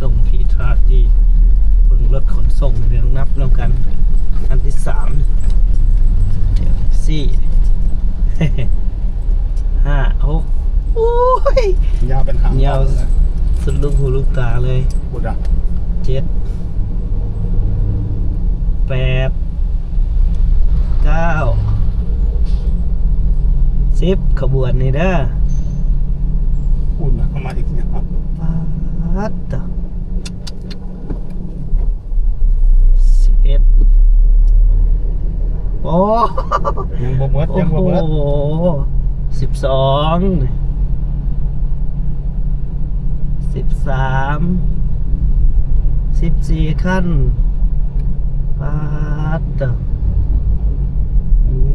ส่งพี่ทาที่เบิ่งรถขนส่งเรียงนับแล้วกันอันที่3แถวสี่ห้าหกโอ้ยยาวเป็นหาง ยาวสุดลูกหูลูกตาเลย บุดอ่ะ7 8 9 10ขบวนนี่เด้ออุ่นอ่ะเข้ามาอีกเนี่ยครับ ปัดต่อ11โอ้ ยังบ่เบิดยังบ่เบิดโอ้โห12 13 14ขั้นปัดต่อ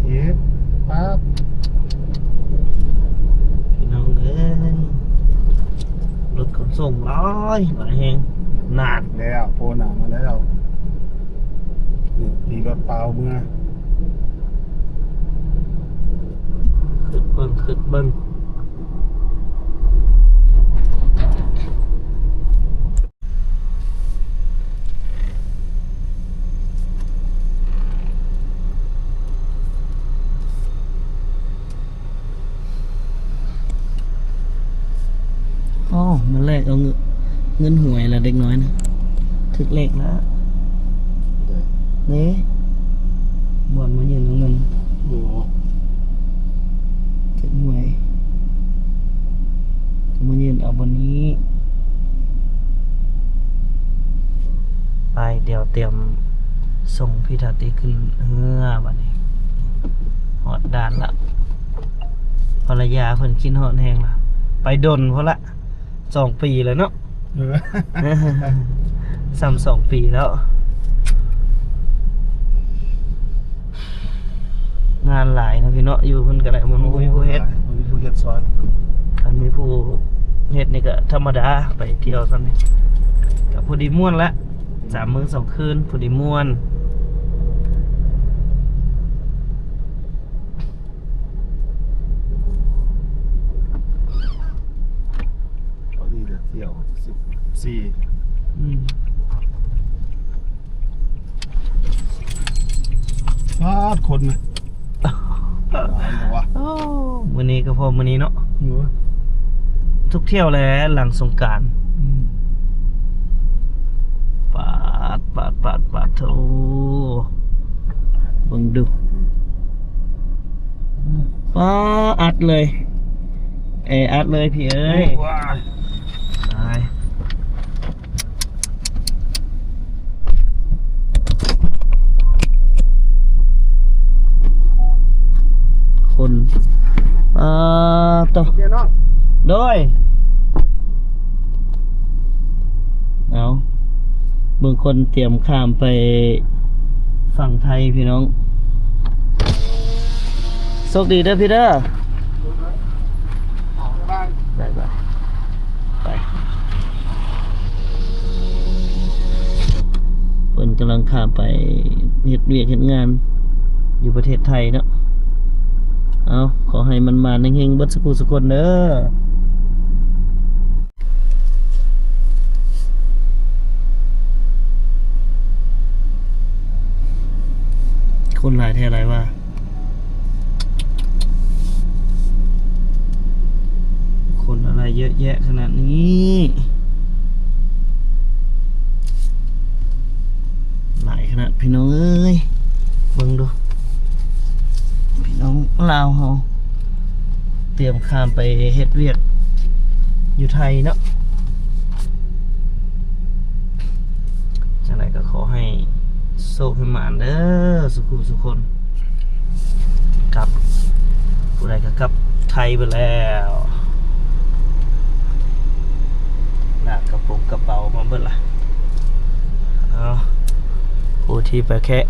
นี่ปั๊บ พี่น้องเอ้ยรถขนส่งหลายแหงนาน แล้วโพหนามาแล้วนี่ตีรถเปล่าเมื่อ ขึ้นเบิ้งอ๋อมาแลกเอาเงินหวยละเด็กน้อยนะถึกเลขแล้วนี่บอลมายืนเอาเงิน โอ้ ถึกหวยมายืนเอาบนนี้ไปเดี๋ยวเตรียมส่งพี่ทาติขึ้นเฮือบัดนี้หอดด่านละภรรยาเพิ่นกินหอดแห้งละไปดนเพราะละ2 ปีแล้วเนาะ ซ้ำ2 ปีแล้ว งานหลายนะพี่เนาะอยู่เพิ่นก็ได้มันบ่มีผู้เฮ็ด มีผู้เฮ็ดซอย คันมีผู้เฮ็ดนี่ก็ธรรมดาไปเที่ยวซั่นนี่ก็พอดีม่วนละ3 มื้อ 2 คืนพอดีม่วนพอดีเดี๋ยวเที่ยว14 อืม ฟาดคนนะหลายแต่ว่า โอ้มื้อนี้ก็พอมื้อนี้เนาะ หนู ทุกเที่ยวแหล้วหลังสงกรานต์ปาดโธ่เบิ่งดูอัดเลยอัดเลยพี่เอ้ย ว้าย ตายคนต่อ โอเคเนาะ โดยเอาเบิ่งคนเตรียมข้ามไปฝั่งไทยพี่น้องโชคดีเด้อพี่เด้อ บ้าน ได้ไปเพิ่นกำลังข้ามไปเฮ็ดเวียกเฮ็ดงานอยู่ประเทศไทยเนาะเอาขอให้มันมาเฮงๆเบิดสักคนสักคนเด้อคนหลายแท้หลายว่าคนอะไรเยอะแยะขนาดนี้หลายขนาดพี่น้องเอ้ยเบิ่งดูพี่น้องลาวเฮาเตรียมข้ามไปเฮ็ดเวียกอยู่ไทยเนาะจังไดก็ขอให้โชคให้หมานเด้อสุขุสุคนกลับผู้ใดก็กลับไทยไปแล้วหน้ากระโปรงกระเป๋ามาเบิดล่ะเอาผู้ที่ไปแค่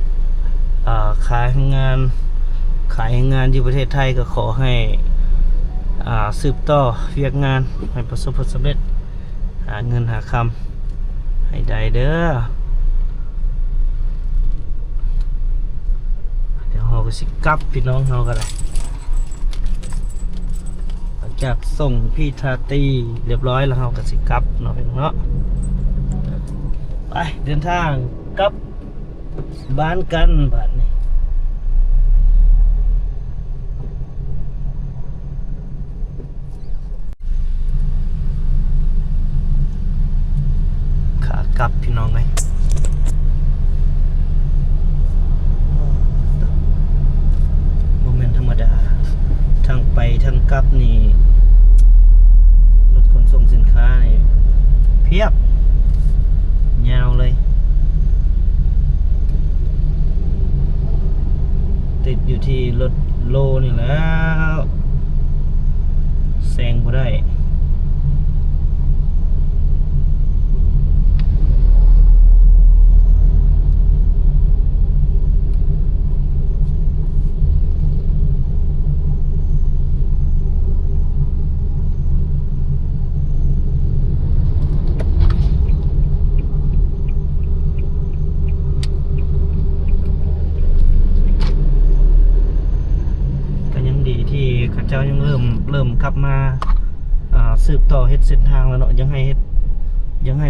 ขายงานอยู่ประเทศไทยก็ขอให้สืบต่อเวียกงานให้ประสบผลสำเร็จหาเงินหาคำให้ได้เด้อเดี๋ยวเราก็สิกลับพี่น้องเรากันเลยหลังจากส่งพี่ทาตีเรียบร้อยแล้วเราก็สิกลับเนาะพี่น้องเนาะ ไปเดินทางกลับบ้านกันบ้านนี้ขากลับพี่น้องไงโมเมนต์ธรรมดาทั้งไปทั้งกลับนี่รถขนส่งสินค้านี่เพียบยาวเลยติดอยู่ที่รถโลนี่แล้วแซงบ่ได้ข้าเจ้ายังเริ่มกลับมาสืบต่อเฮ็ดเส้นทางแล้วเนาะยังให้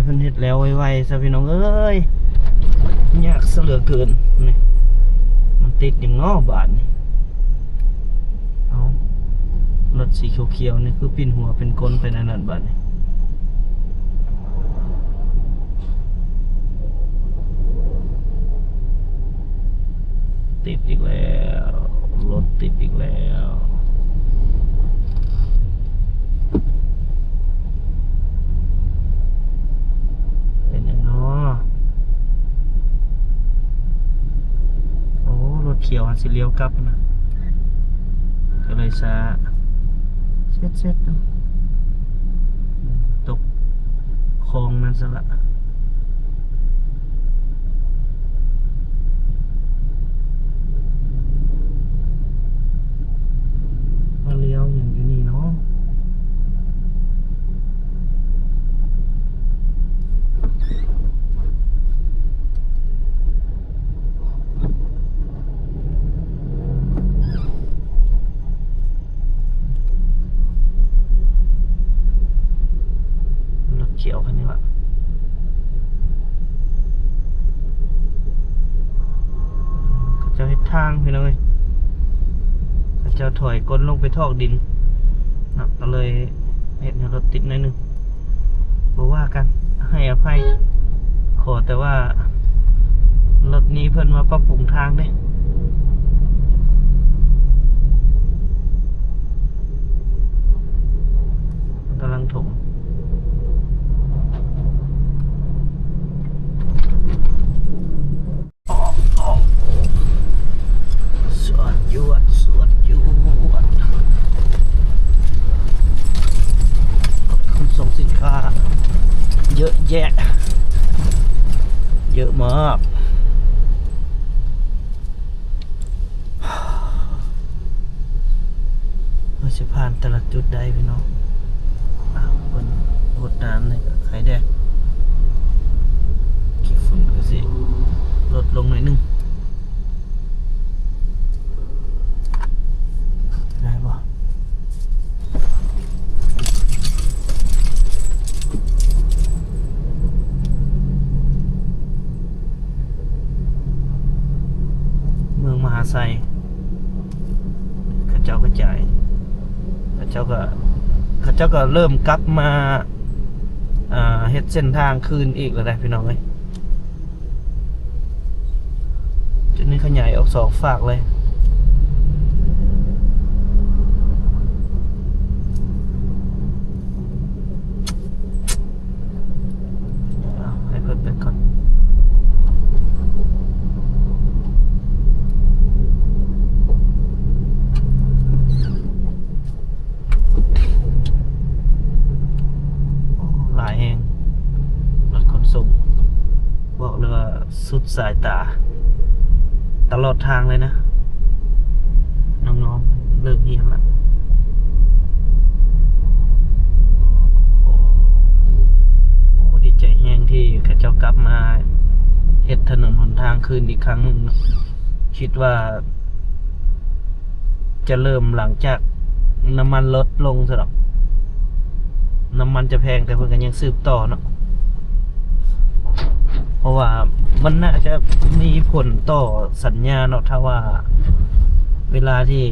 เพิ่นเฮ็ดแล้วไวๆซะพี่น้องเอ้ยยากซะเหลือเกินนี่มันติดอย่างน้อบาดนี่เอารถสีเขียวๆนี่คือปิ้นหัวเป็นก้นไปนั่นบาดนี่ติดอีกแล้วรถติดอีกแล้วเป็นอย่างน้อโอ้รถเขียวสิเลี้ยวกลับนะก็เลยช้าเซ็ตตกคลองนั้นซะละมาเลี้ยวอย่างอยู่นี่เนาะรถเขียวคันนี้ละเขาจะให้ทางพี่น้องเอ้ยเขาจะถอยก้นลงไปทอกดินนะก็เลยเห็นรถติดหน่อยนึงบอกว่ากันให้อภัยขอแต่ว่ารถนี้เพิ่นมาปรับปรุงทางเด้กำลังถมสวดยวดขนส่งสินค้าเยอะแยะเยอะมากเราจะผ่านแต่ละจุดได้พี่น้องบนรถน้ำนี่ก็ไข่แดงขี้ฝุ่นก็สิลดลงหน่อยนึงได้ปะเมืองมหาไซข้าเจ้ากระจายข้าเจ้าก็เริ่มกลับมาเฮ็ดเส้นทางคืนอีกแล้วได้พี่น้องเอ้ยจุดนี้ขยายออก2ฝากเลยให้เพิ่นเป็นก่อนหลายแห่งรถขนส่งบอกเลยว่าสุดสายตาตลอดทางเลยนะน้องๆเลิกเรียนละโอ้ดีใจแฮงที่ข้าเจ้ากลับมาเฮ็ดถนนหนทางคืนอีกครั้งหนึ่งคิดว่าจะเริ่มหลังจากน้ำมันลดลงสำหรับน้ำมันจะแพงแต่เพิ่นก็ยังสืบต่อเนาะ ราะว่ามันน่าจะมีผลต่อสัญญาเนาะถ้าว่าเวลาที่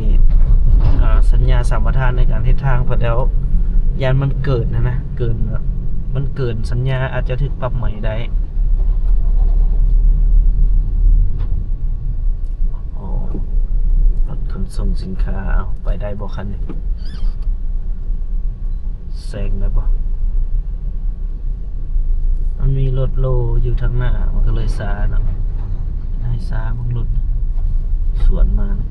สัญญาสัมปทานในการเฮ็ดทางพอแล้วยานมันเกิดนะเกินมันเกินสัญญาอาจจะถูกปรับใหม่ได้โอ้รถขนส่งสินค้าเอาไปได้บ่คันนี้แซงได้บ่มันมีรถโลอยู่ทางหน้ามันก็เลยช้าเนาะให้ช้ามันรถสวนมานะ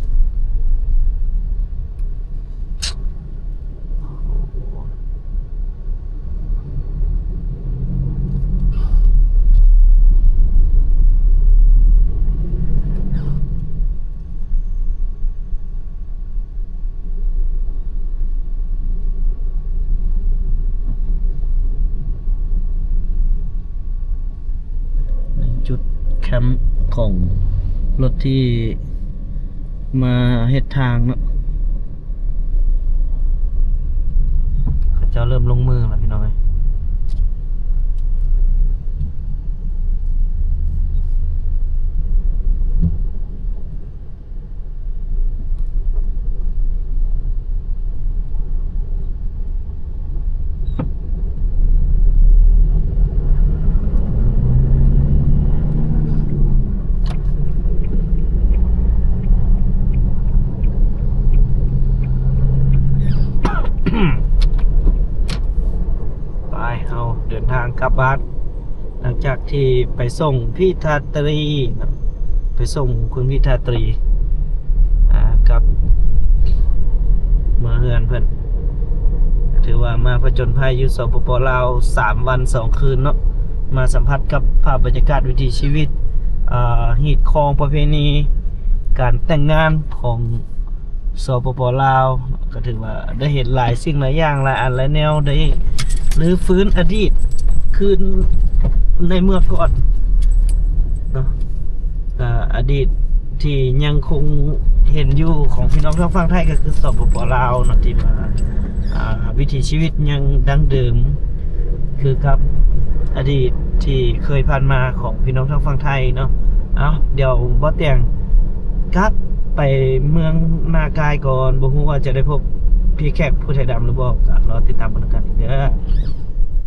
จุดแคมป์ของรถที่มาเฮ็ดทางเนาะเขาเจ้าเริ่มลงมือแล้วพี่น้องไปเอาเดินทางกลับบ้านหลังจากที่ไปส่งพี่ทาตรีนะไปส่งคุณพี่ทาตรีกับมาเฮือนเพื่อนถือว่ามาผจญภัยอยู่สปป.ลาว3 วัน 2 คืนเนาะมาสัมผัสกับภาพบรรยากาศวิถีชีวิตหีดคองประเพณีการแต่งงานของสปป.ลาวก็ถือว่าได้เห็นหลายสิ่งหลายอย่างหลายอันหลายแนวได้หรือฟื้นอดีตคืนในเมื่อก่อนเนาะอดีตที่ยังคงเห็นอยู่ของพี่น้องทางฝั่งไทยก็คือสปป.ลาวเนาะที่มาวิถีชีวิตยังดั้งเดิมคือครับอดีตที่เคยผ่านมาของพี่น้องทางฝั่งไทยเนาะเอาเดี๋ยวบ่เตียงครับไปเมืองนากายก่อนบ่ฮู้ว่าจะได้พบพี่แขกผู้ไทยดำหรือบ่ก็รอติดตามกันอีกเด้อ